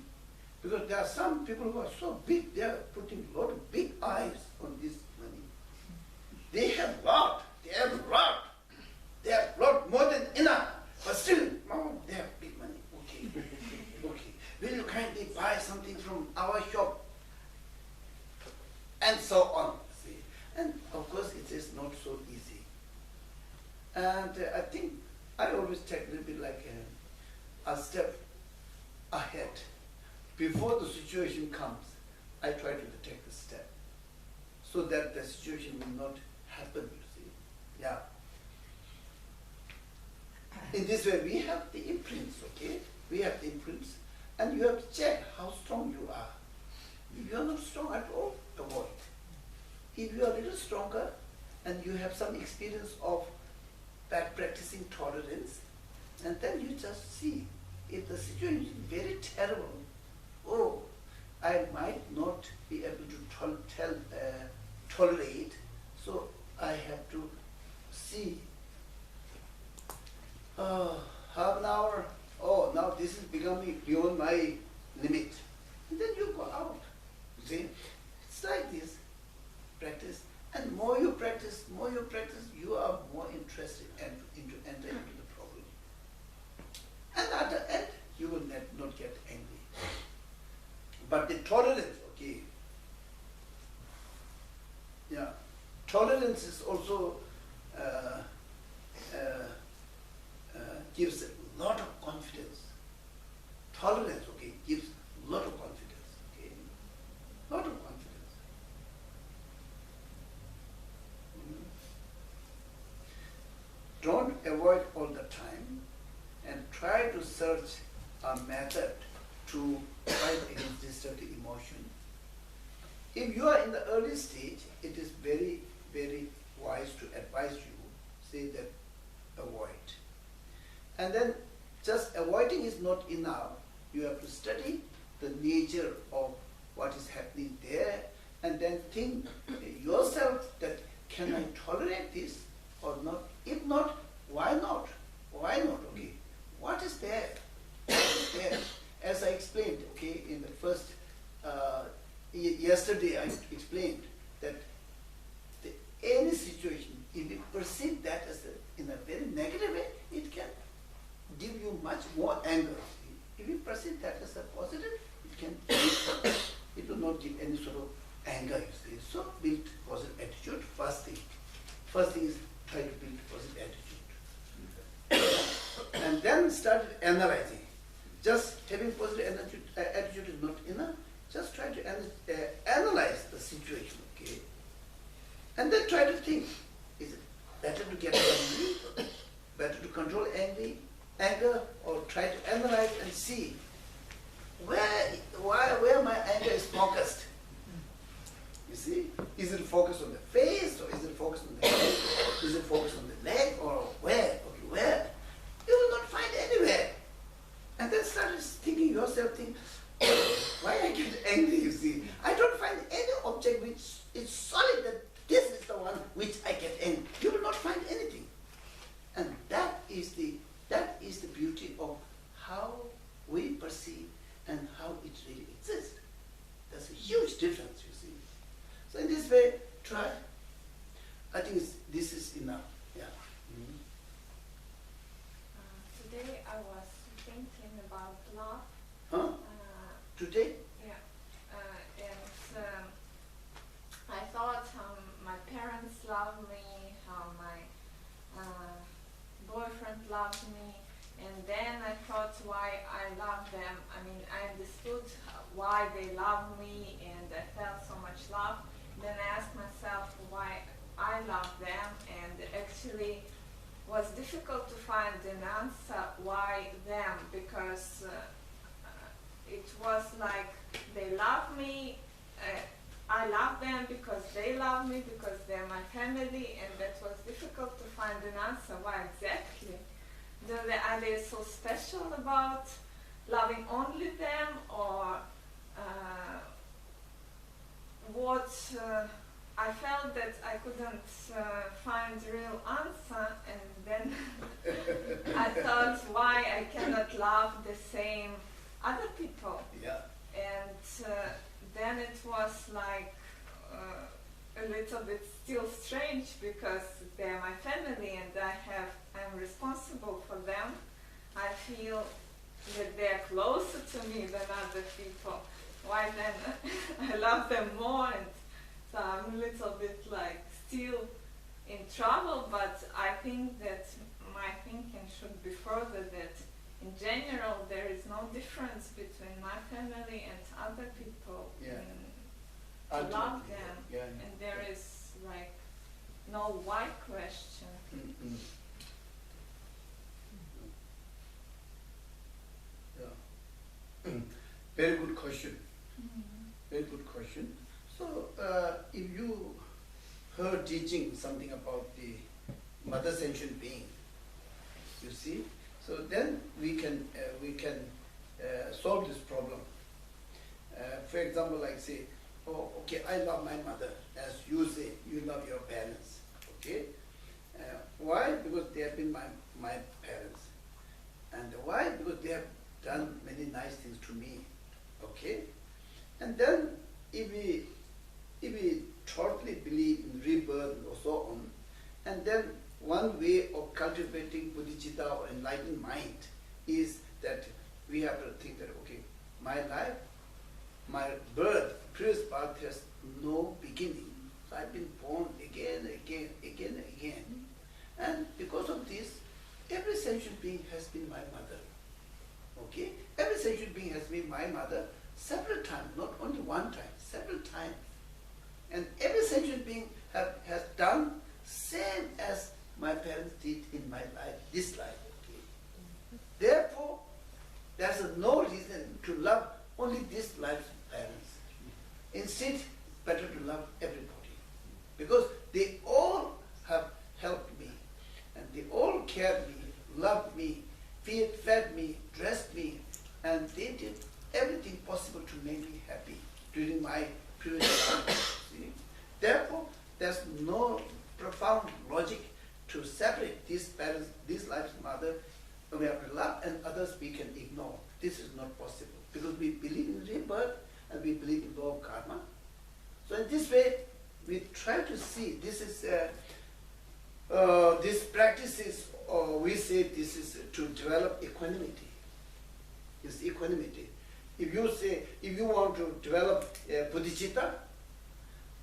Because there are some people who are so big, they are putting a lot of big eyes on this money. They have lot, they have lot more than enough, but still, they have big money. Okay, okay. Will you kindly buy something from our shop? And so on. See? And of course, it is not so easy. And I think I always take a little bit like a step ahead. Before the situation comes, I try to take a step so that the situation will not happen, you see. Yeah. In this way, we have the imprints, okay? We have the imprints, and you have to check how strong you are. If you are not strong at all, avoid. If you are a little stronger, and you have some experience of that practicing tolerance, and then you just see, if the situation is very terrible, oh, I might not be able to tolerate, so I have to see. Half an hour, oh, now this is becoming beyond my limit. And then you go out. You see, it's like this, practice. And more you practice, you are more interested into enter into the problem. And at the end, you will not get angry. But the tolerance, okay. Yeah, tolerance is also gives a lot of confidence. Tolerance, okay, gives a lot of confidence, okay, lot of confidence. Don't avoid all the time, and try to search a method to fight against destructive emotion. If you are in the early stage, it is very, very wise to advise you, say that avoid. And then just avoiding is not enough. You have to study the nature of what is happening there, and then think yourself that can I tolerate this or not? If not, why not? Why not? Okay. What is there? What is there? As I explained, okay, in the first yesterday I explained that any situation, if you perceive that as in a very negative way, it can give you much more anger. If you perceive that as a positive, it will not give any sort of anger, you see. So build positive attitude, first thing. First thing is try to build positive attitude. And then start analyzing. Just having positive attitude is not enough. Just try to analyze the situation, okay? And then try to think, is it better to get angry, better to control anger, or try to analyze and see where my anger is focused. You see? Is it focused on the face, or is it focused on the head? Is it focused on the leg, or where? Okay, where? You will not find anywhere. And then start thinking yourself, why I get angry, you see? I don't find any object which is solid that this is the one which I get angry. You will not find anything. And that is the beauty of how we perceive and how it really exists. There's a huge difference, you see. So in this way, try. I think this is enough. Yeah. Mm-hmm. Today I was thinking about love. Huh? Today? Yeah. And I thought how my parents love me, how my boyfriend loved me, and then I thought why I love them. I mean, I understood why they love me, and I felt so much love. Then I asked myself why I love them, and actually was difficult to find an answer why them, because it was like they love me, I love them because they love me, because they're my family, and that was difficult to find an answer why exactly. Are they so special about loving only them, or what? I felt that I couldn't find real answer, and then I thought why I cannot love the same other people. Yeah. And then it was like a little bit still strange, because they're my family and I'm responsible for them. I feel that they're closer to me than other people. Why then I love them more, and so I'm a little bit like still in trouble, but I think that my thinking should be further that in general there is no difference between my family and other people. Yeah. To love them, yeah. and there is like no why question. Mm-hmm. Yeah. Very good question. Mm-hmm. Very good question. So, if you heard teaching something about the mother sentient being, you see, so then we can solve this problem. For example, like say, oh, okay, I love my mother, as you say, you love your parents, okay? Why? Because they have been my parents. And why? Because they have done many nice things to me, okay? And then if we totally believe in rebirth or so on, and then one way of cultivating bodhicitta or enlightened mind is that we have to think that, okay, my life, my birth, previous birth has no beginning. So I've been born again, again. And because of this, every sentient being has been my mother. Okay? Every sentient being has been my mother several times, not only one time, several times. And every sentient being has done same as my parents did in my life, this life. Okay? Therefore, there's no reason to love only this life's parents. Instead, better to love everybody. Because they all have helped me, and they all cared me, loved me, fed me, dressed me, and they did everything possible to make me happy during my previous life. See? Therefore, there's no profound logic to separate these parents, this life's mother, we have to love, and others we can ignore. This is not possible, because we believe in rebirth, and we believe in law of karma. So in this way, we try to see this is this practice is, we say this is to develop equanimity. It's equanimity. If you say, if you want to develop bodhicitta,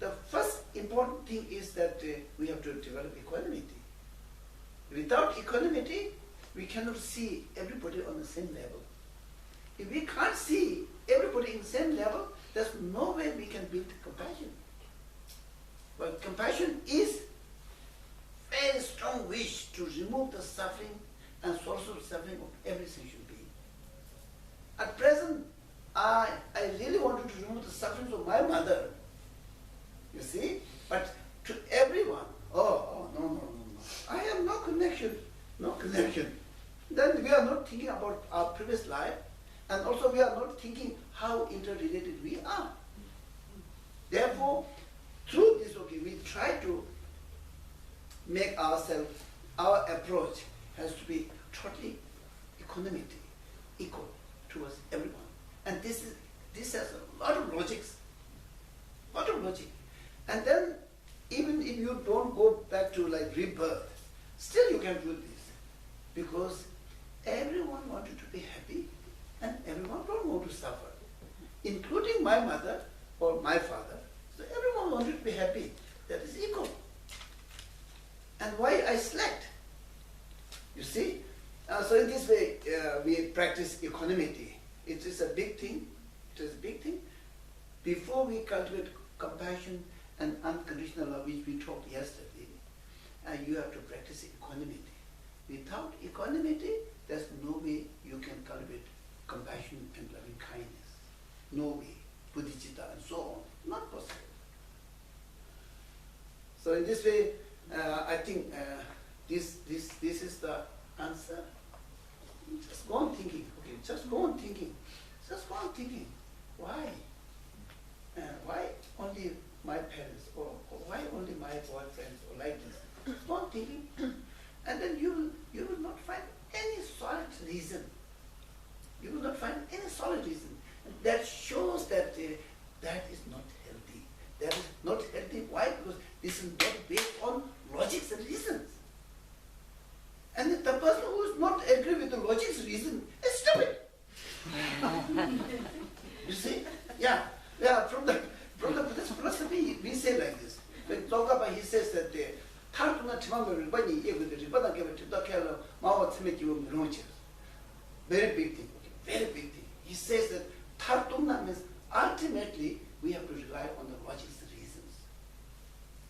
the first important thing is that we have to develop equanimity. Without equanimity, we cannot see everybody on the same level. If we can't see everybody in the same level, there's no way we can build compassion. But compassion is very strong wish to remove the suffering and source of suffering of every sentient being. At present, I really wanted to remove the sufferings of my mother, you see, but to everyone, no. I have no connection. Then we are not thinking about our previous life, and also we are not thinking how interrelated we are. Therefore, through this, we try to make ourselves, our approach has to be totally equanimity, equal towards everyone. And this has a lot of logics. And then, even if you don't go back to like rebirth, still you can do this. Because everyone wanted to be happy and everyone don't want to suffer. Including my mother or my father. So everyone wanted to be happy. That is equal. And why I select? You see? So in this way, we practice equanimity. It is a big thing. Before we cultivate compassion and unconditional love, which we talked yesterday, you have to practice equanimity. Without equanimity, there's no way you can cultivate compassion and loving kindness. No way. Bodhicitta and so on. Not possible. So in this way, I think this is the answer. Just go on thinking. Okay, just go on thinking. Why? Why only my parents, or why only my boyfriends, or like this? Just go on thinking, and then you will not find any solid reason. And that shows that that is not healthy. That is not healthy. Why? Because this is not based on logics and reasons. And the person who is not agree with the logics reason is stupid. You see? Yeah. From the Buddhist philosophy, we say like this. When Tsongkhapa, he says that very big thing. Very big thing. He says that Tartumna means ultimately we have to rely on the logics and reasons.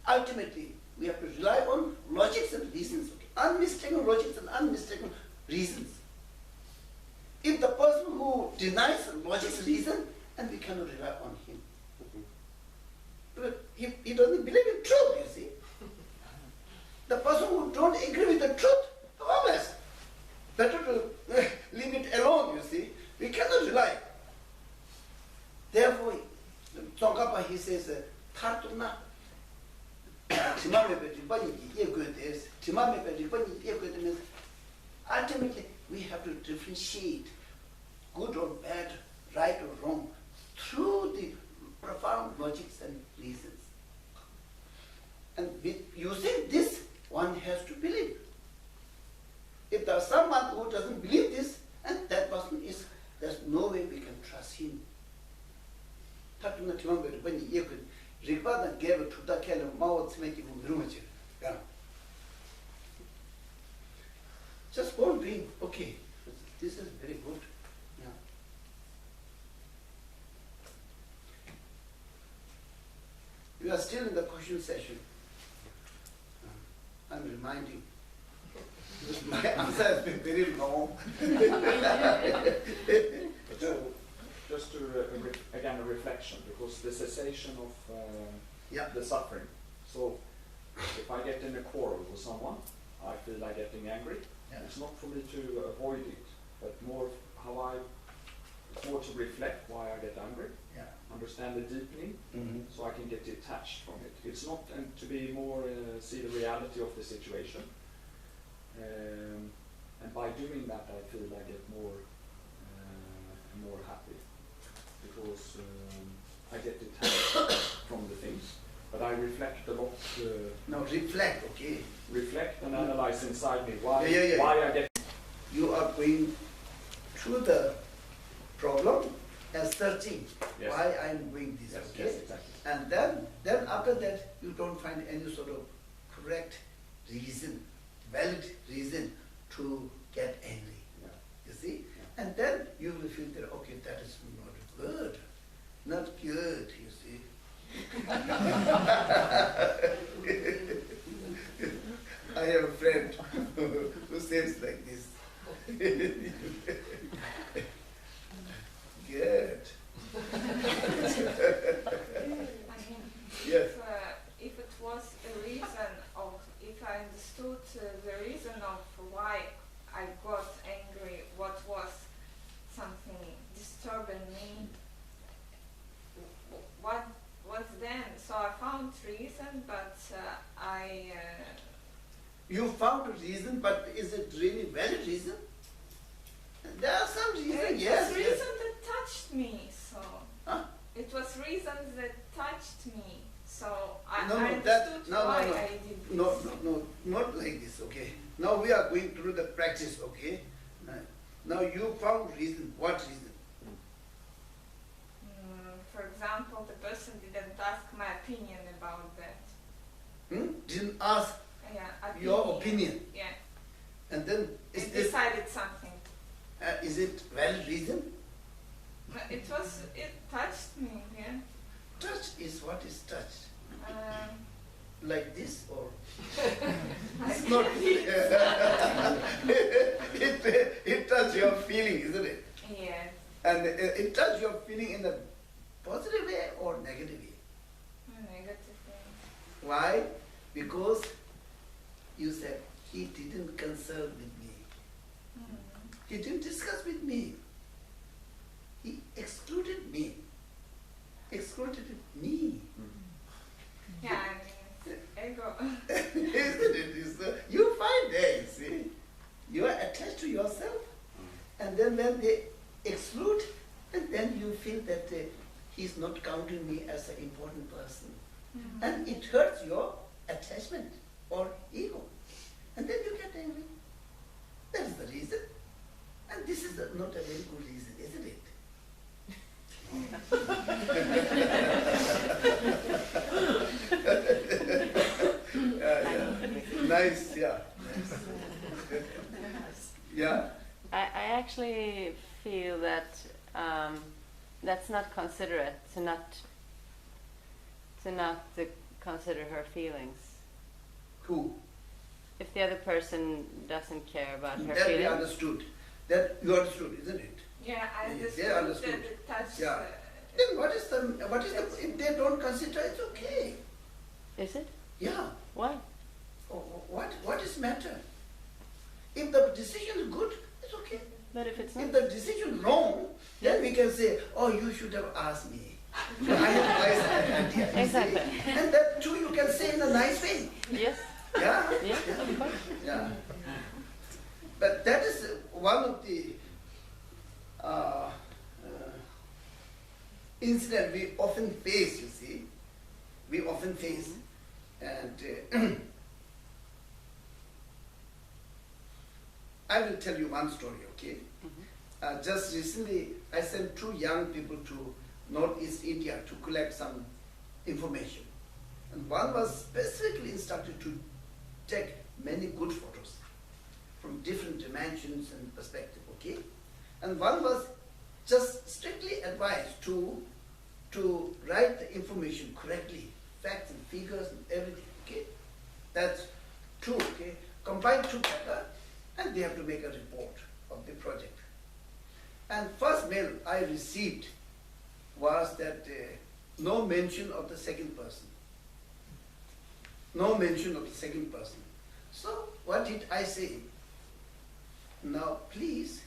Ultimately, we have to rely on logics and reasons. Okay? Unmistakable logics and unmistakable reasons. If the person who denies logics and reason, and we cannot rely on him. But he doesn't believe in truth, you see. The person who don't agree with the truth, always better to leave it alone, you see. We cannot rely. Therefore, Tsongkhapa, he says, Tartuna, means ultimately we have to differentiate good or bad, right or wrong, through the profound logics and reasons. And using this, one has to believe. If there's someone who doesn't believe this, and that person is, there's no way we can trust him. Just go on doing, okay, this is very good. Yeah. We are still in the question session. I'm reminding. Because my answer has been very long. So, just to, again, a reflection, because the cessation of the suffering. So, if I get in a quarrel with someone, I feel like getting angry. Yeah. It's not for me to avoid it, but more it's more to reflect why I get angry, understand the deepening, so I can get detached from it. It's not to be more, see the reality of the situation. And by doing that, I feel I get more happy. because I get detached from the things. But I reflect a lot. Now reflect, okay? Reflect and analyze inside me why Yeah. I get. You are going through the problem and searching Yes. why I'm doing this, Yes, okay? yes, exactly. And then after that, you don't find any sort of correct reason, valid reason to get angry. Yeah. You see? Yeah. And then you will feel that, okay, that is not good. Not good, you see. I have a friend who says like this. Good. I mean, Yes. if it was a reason of, if I understood the reason of why I got angry, what was something disturbing me, what was then? So I found reason, but You found a reason, but is it really valid reason? There are some reasons, it yes. was reason that touched me. So Huh? it was reasons that touched me. So I No, understood that, no, why no, no. I did this. No, not like this, okay? Now we are going through the practice, okay? Now you found reason. What reason? For example, the person didn't ask my opinion about that. Didn't ask Yeah, your opinion. Yeah, And then is and this, decided something. is it valid reason? It touched me. Yeah. Touch is what is touched. Um, Like this or? It's not. it touches your feeling, isn't it? yeah. And it touches your feeling in a positive way or negative way. Negative thing. Why? Because you said he didn't consult with me. He didn't discuss with me. He excluded me. Excluded me. Yeah, I mean, ego. Isn't it? You find there, you see. You are attached to yourself, and then when they exclude, and then you feel that he's not counting me as an important person. And it hurts your attachment or ego. And then you get angry. That is the reason. And this is not a very good reason, isn't it? Yeah. Nice, yeah. Nice. Yeah? I actually feel that that's not considerate to not consider her feelings. Who? If the other person doesn't care about her That we feelings. understood. That you understood, isn't it? Yeah, I Yes, understood, they understood. that it touched. Yeah. Then what is the, if they don't consider, it's okay. Is it? Yeah. Why? What is matter? If the decision is good, it's okay. But if it's not? If the decision is wrong, then we can say, oh, you should have asked me. I have nice idea. you see? Exactly. And that too you can say in a nice way. Yes. Yeah? Yeah, of course. Yeah. But that is one of the incident we often face, you see. We often face. And I will tell you one story, okay? Just recently, I sent 2 young people to Northeast India to collect some information. And one was specifically instructed to take many good photos from different dimensions and perspective, okay? And one was just strictly advised to write the information correctly, facts and figures and everything, okay? That's 2, okay? Combined together, and they have to make a report of the project. And first mail I received was that no mention of the second person. No mention of the second person. So what did I say? Now please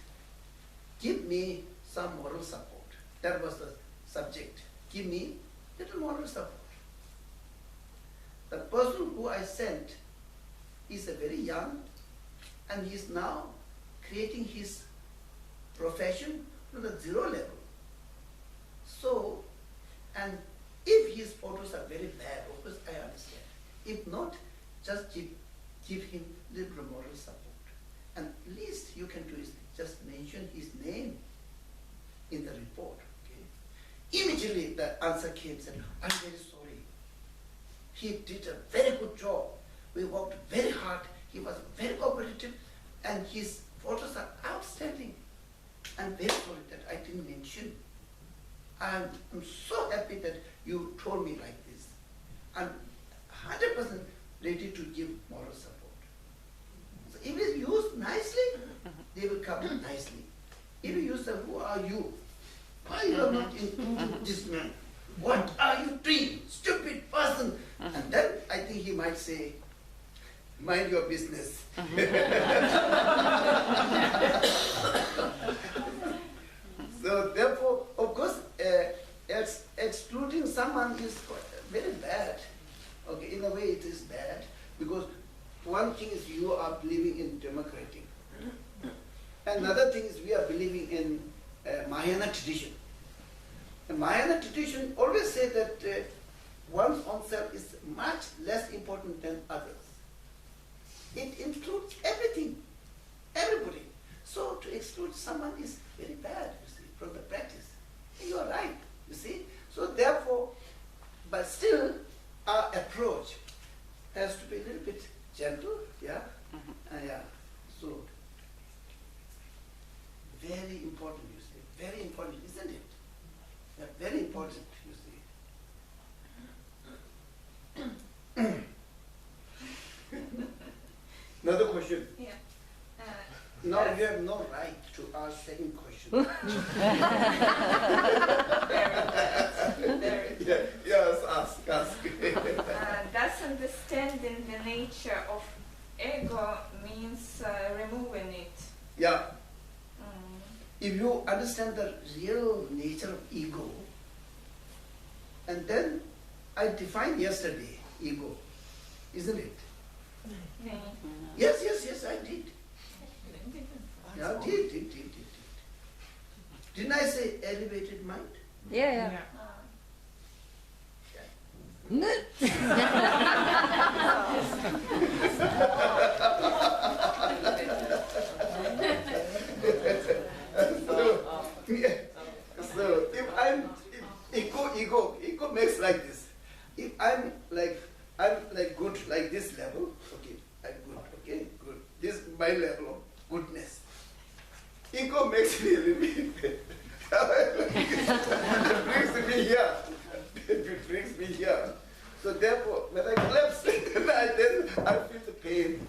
give me some moral support. That was the subject. Give me little moral support. The person who I sent is a very young, and he is now creating his profession from the 0 level. So, and if his photos are very bad, of course I understand. If not, just give him little moral support. And least you can do is just mention his name in the report. Okay? Immediately the answer came, said, I'm very sorry. He did a very good job. We worked very hard. He was very cooperative, and his photos are outstanding. I'm very sorry that I didn't mention. I'm so happy that you told me like this. I'm 100% ready to give moral support. So if it's used nicely, they will come nicely. If you use the who are you? Why you are not in this man? What are you doing? Stupid person. And then I think he might say, mind your business. So therefore, of course, excluding someone is very bad. Okay, in a way it is bad, because one thing is you are believing in democratic. Another thing is we are believing in Mahayana tradition. The Mahayana tradition always say that one's own self is much less important than others. It includes everything, everybody. So to exclude someone is very bad, you see, from the practice. You are right, you see. So therefore, but still our approach has to be a little bit gentle, yeah? Yeah, so very important, you see, very important, isn't it? Yeah, very important, you see. Another question. Yeah. No, you have no right to ask second question. Yes, ask. Does understanding the nature of ego means removing it? Yeah. If you understand the real nature of ego, and then I defined yesterday ego, isn't it? Yes, I did. Yeah, did. Didn't I say elevated mind? Yeah. So if I'm ego makes like this. If I'm like good like this level, okay, I'm good, okay, good. This is my level of goodness. Ego makes me a little bit it brings me here. It brings me here. So therefore, when I collapse, then I feel the pain.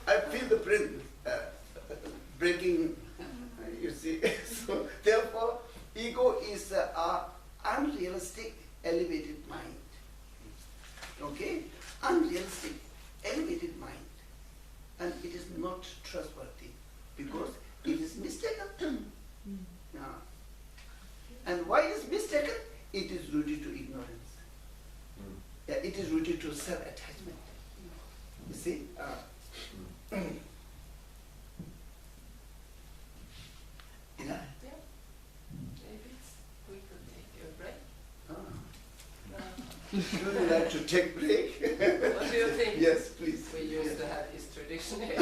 I feel the brain breaking. You see. So therefore, ego is an unrealistic, elevated mind. Okay, unrealistic, elevated mind, and it is not trustworthy because it is mistaken. Yeah. And why is mistaken? It is rooted to ignorance. Yeah, it is rooted to self-attachment. You see? Yeah. Maybe we could take a break. Would you like to take break? What do you think? Yes, please. We used Yes. to have this tradition here.